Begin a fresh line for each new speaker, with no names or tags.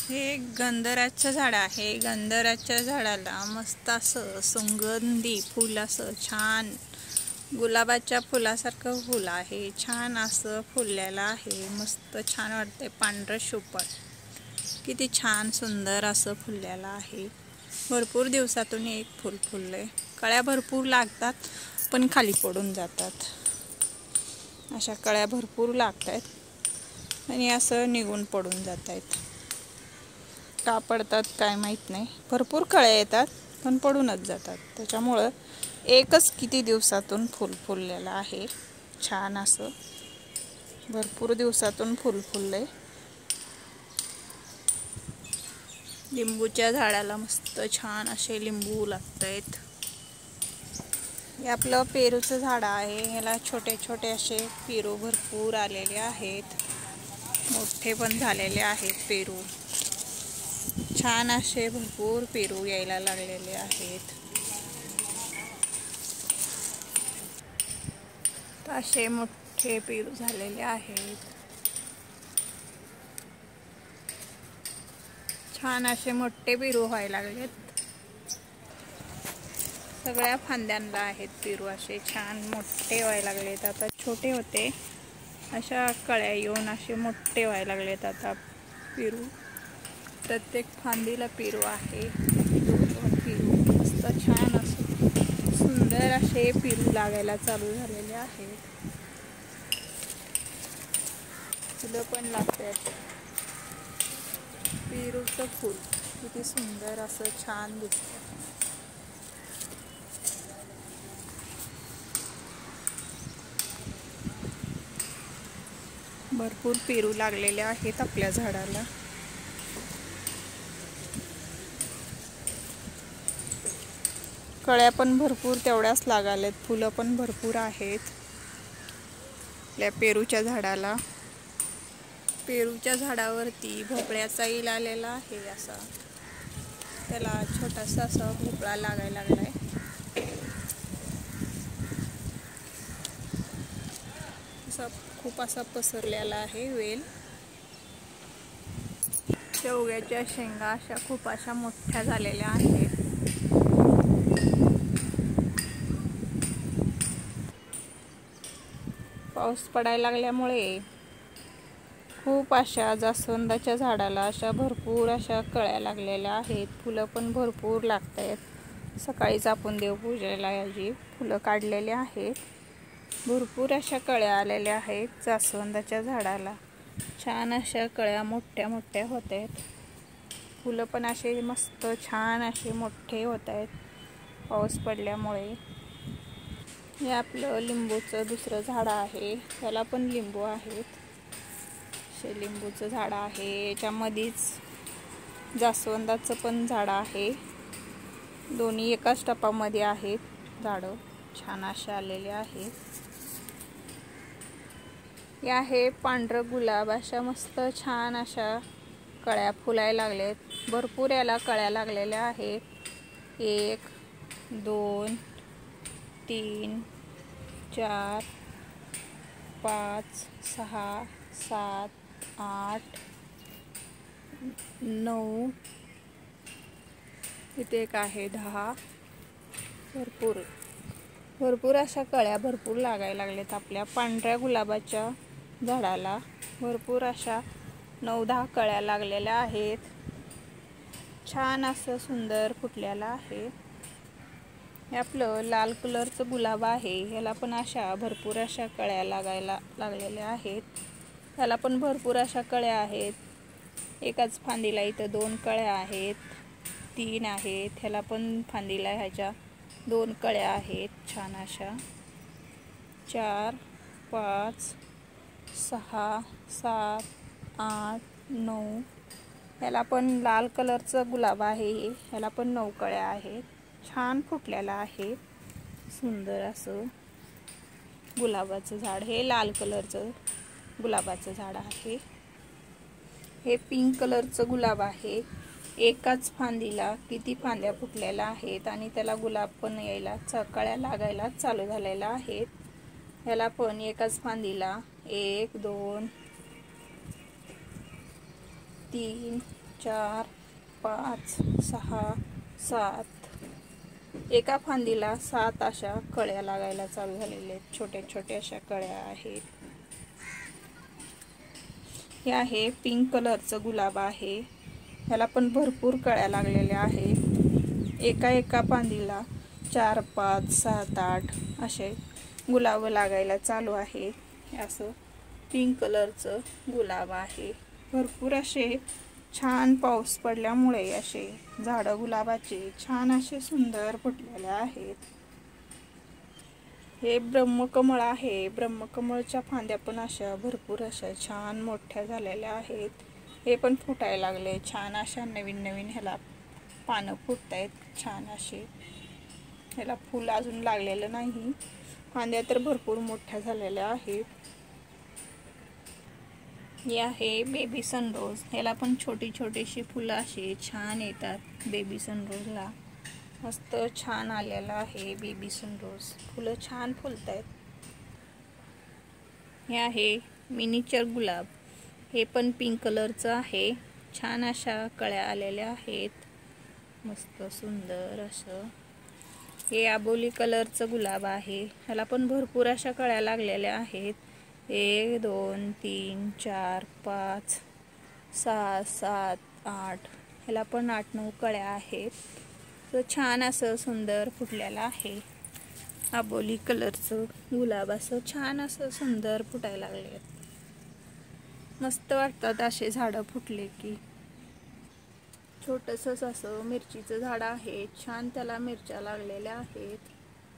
हे गंधराचं झाड आहे। गंधराच्या झाडाला मस्त असं सुगंधी फूल असं छान गुलाबाच्या फुलासारखं फूल आहे। छान असं फुललेलं आहे। मस्त छान वाटते। पांढरं शुभ्र किती छान सुंदर असं फुललेलं आहे। भरपूर दिवसातून एक फूल फुलले। कळ्या भरपूर लागतात पण खाली पडून जातात। अशा कळ्या भरपूर लागतात आणि असं निघून पडून जातात। का पडतात काय माहित नाही। भरपूर कळ्या येतात पण पडूनच जातात। त्याच्यामुळे एकच किती दिवसातून फूल फुललेलं आहे। छान असं भरपूर दिवसातून फूल फुलले। लिंबूच्या झाडाला मस्त छान असे लिंबू लागतात। हे आपलं पेरूचं झाड आहे। ह्याला छोटे छोटे असे पेरू भरपूर आलेले आहेत। मोठे पण झालेले आहेत पेरू। छान असे भरपूर पेरू यायला लागलेले आहेत। असे मोठे पेरू झालेले आहेत। छान असे मोठे पेरू व्हायला लागलेत। सगळ्या फांद्यांना आहेत पेरू असे छान मोठे व्हायला लागलेत। आता छोटे होते अशा कळ्या येऊन असे मोठे व्हायला लागलेत आता पेरू। प्रत्येक फांदीला पेरू आहे। पेरू मस्त छान असं सुंदर असे पेरू लागायला चालू झालेले आहेत। फुलं पण लागतात। पेरूचं फूल किती सुंदर असं छान दिसतं। भरपूर पेरू लागलेले आहेत आपल्या झाडाला। कळ्या पण भरपूर तेवढ्याच लागालेत। फुलं पण भरपूर आहेत आपल्या पेरूच्या झाडाला। पेरूच्या झाडावरती भोपळ्याचा इल आलेला आहे। असा त्याला छोटासा असा भोपळा लागायला लागलाय। असा खूप असा पसरलेला आहे वेल। शेवग्याच्या शेंगा अशा खूप अशा मोठ्या झालेल्या आहेत। पाऊस पडायला लागल्यामुळे खूप अशा जास्वंदाच्या झाडाला अशा भरपूर अशा कळ्या लागलेल्या आहेत। फुलं पण भरपूर लागतात। सकाळीच आपण देवपूजेला याची फुलं काढलेली आहेत। भरपूर अशा कळ्या आलेल्या आहेत जास्वंदाच्या झाडाला। छान अशा कळ्या मोठ्या मोठ्या होत आहेत। फुलं पण असे मस्त छान असे मोठे होत आहेत पाऊस पडल्यामुळे। हे आपलं लिंबूचं दुसरं झाड आहे। त्याला पण लिंबू आहेत। हे लिंबूचं झाड आहे। याच्यामध्येच जास्वंदाचं पण झाड आहे। दोन्ही एकाच टपामध्ये आहेत झाडं। छान असे आलेले आहेत। हे आहे पांढरं गुलाब। अशा मस्त छान अशा कळ्या फुलायला लागलेत। भरपूर याला कळ्या लागलेल्या आहेत। 1 2 3 4 5 6 7 8 9 इथे एक आहे 10। भरपूर अशा कळ्या भरपूर लागायला लागलेत आपल्या पांढऱ्या गुलाबाच्या झाडाला। भरपूर अशा 9-10 कळ्या लागलेल्या आहेत। छान असं सुंदर फुटलेलं आहे। हे आपलं लाल कलरचं गुलाब आहे। ह्याला पण अशा भरपूर अशा कळ्या लागायला लागलेल्या आहेत। त्याला पण भरपूर अशा कळ्या आहेत। एकाच फांदीला इथं 2 कळ्या आहेत, 3 आहेत। ह्याला पण फांदीला ह्याच्या 2 कळ्या आहेत छान अशा। 4 5 6 7 8 9 ह्याला पण लाल कलरचं गुलाब आहे। ह्याला पण 9 कळ्या आहेत। छान फुटलेला आहे सुंदर असं गुलाबाचं झाड। हे लाल कलरचं गुलाबाचं झाड आहे। हे पिंक कलरचं गुलाब आहे। एकाच फांदीला किती फांद्या फुटलेल्या आहेत आणि त्याला गुलाब पण यायला कळ्या लागायला चालू झालेल्या आहेत। ह्याला पण एकाच फांदीला 1 2 3 4 5 6 7 एका फांदीला 7 अशा कळ्या लागायला चालू झालेल्या आहेत. छोट्या छोट्या अशा कळ्या आहेत. हे आहे पिंक कलरचं गुलाब आहे. ह्याला पण भरपूर कळ्या लागलेल्या आहेत. एका फांदीला 4 5 7 8 असे गुलाब लागायला चालू आहे. असं पिंक कलरचं गुलाब आहे. भरपूर असे छान पाऊस पडल्यामुळे असे झाडं गुलाबाचे छान असे सुंदर फुटलेले आहेत. हे ब्रह्मकमळ आहे. ब्रह्मकमळच्या फांद्या पण अशा भरपूर अशा छान मोठ्या झालेल्या आहेत. हे पण फुटायला लागले छान अशा नवीन नवीन. ह्याला पानं फुटत आहेत छान असे. ह्याला फूल अजून लागलेलं नाही. फांद्या तर भरपूर मोठ्या झालेल्या आहेत. हे आहे बेबी सनरोज. ह्याला पण छोटी छोटीशी फुलं अशी छान येतात. बेबी सनरोजला मस्त छान आलेला आहे बेबी सनरोज. फुलं छान फुलत आहेत. हे आहे मिनीचर गुलाब. हे पण पिंक कलरचं आहे. छान अशा कळ्या आलेल्या आहेत. मस्त सुंदर असं. हे आबोली कलरचं गुलाब आहे. ह्याला पण भरपूर अशा कळ्या लागलेल्या आहेत. 1 2 3 4 5 6 7 8 ह्याला पण 8 9 कळ्या आहेत. तर छान असं सुंदर फुटलेलं आहे. आबोली कलरचं गुलाब असं छान असं सुंदर फुटायला लागले. मस्त वाटतात असे झाडं फुटले की. छोटंसं असं मिरचीचं झाड आहे. छान त्याला मिरच्या लागलेल्या आहेत.